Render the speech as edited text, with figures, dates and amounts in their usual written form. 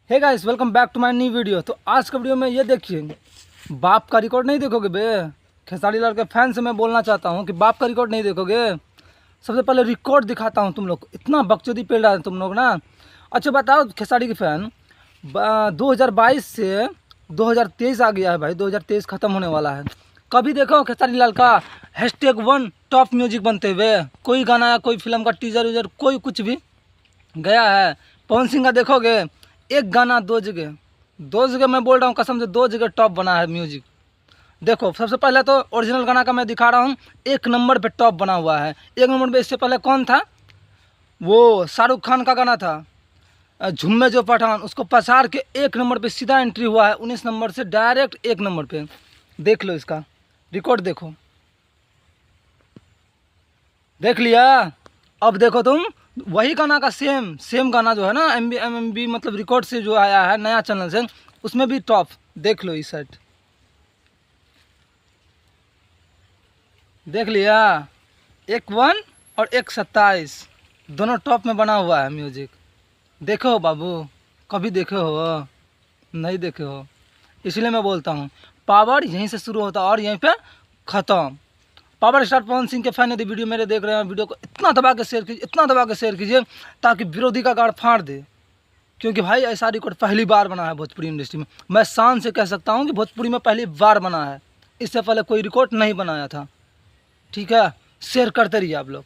Hey guys, welcome back to my new video. तो आज का वीडियो में ये देखिए, बाप का रिकॉर्ड नहीं देखोगे बे। खेसारी लाल के फैन से मैं बोलना चाहता हूँ कि बाप का रिकॉर्ड नहीं देखोगे। सबसे पहले रिकॉर्ड दिखाता हूँ तुम लोग को। इतना बकचोदी पेड़ रहा है तुम लोग ना। अच्छा बताओ खेसारी के फैन, 2022 से 2023 आ गया है भाई। 2023 ख़त्म होने वाला है। कभी देखो खेसारी लाल का #1 टॉप म्यूजिक बनते हुए? कोई गाना या कोई फिल्म का टीजर वीजर कोई कुछ भी गया है? पवन सिंह का देखोगे, एक गाना दो जगह मैं बोल रहा हूँ कसम से, 2 जगह टॉप बना है म्यूजिक। देखो सबसे पहले तो ओरिजिनल गाना का मैं दिखा रहा हूँ, 1 नंबर पे टॉप बना हुआ है। 1 नंबर पे इससे पहले कौन था? वो शाहरुख खान का गाना था झुम्मे जो पठान, उसको पछाड़ के 1 नंबर पे सीधा एंट्री हुआ है। 19 नंबर से डायरेक्ट 1 नंबर पे। देख लो इसका रिकॉर्ड, देखो, देख लिया। अब देखो तुम, वही गाना का सेम गाना जो है ना, MB मतलब रिकॉर्ड से जो आया है नया चैनल से, उसमें भी टॉप। देख लो इस साइड, देख लिया। 1 और 1 27 दोनों टॉप में बना हुआ है म्यूजिक। देखो हो बाबू, कभी देखे हो? नहीं देखे हो। इसलिए मैं बोलता हूँ पावर यहीं से शुरू होता है और यहीं पे ख़त्म। पावर स्टार पवन सिंह के फैन यदि वीडियो मेरे देख रहे हैं, वीडियो को इतना दबा के शेयर कीजिए, इतना दबा के शेयर कीजिए ताकि विरोधी का गाड़ फाड़ दे। क्योंकि भाई ऐसा रिकॉर्ड पहली बार बना है भोजपुरी इंडस्ट्री में। मैं शान से कह सकता हूँ कि भोजपुरी में पहली बार बना है। इससे पहले कोई रिकॉर्ड नहीं बनाया था। ठीक है, शेयर करते रहिए आप लोग।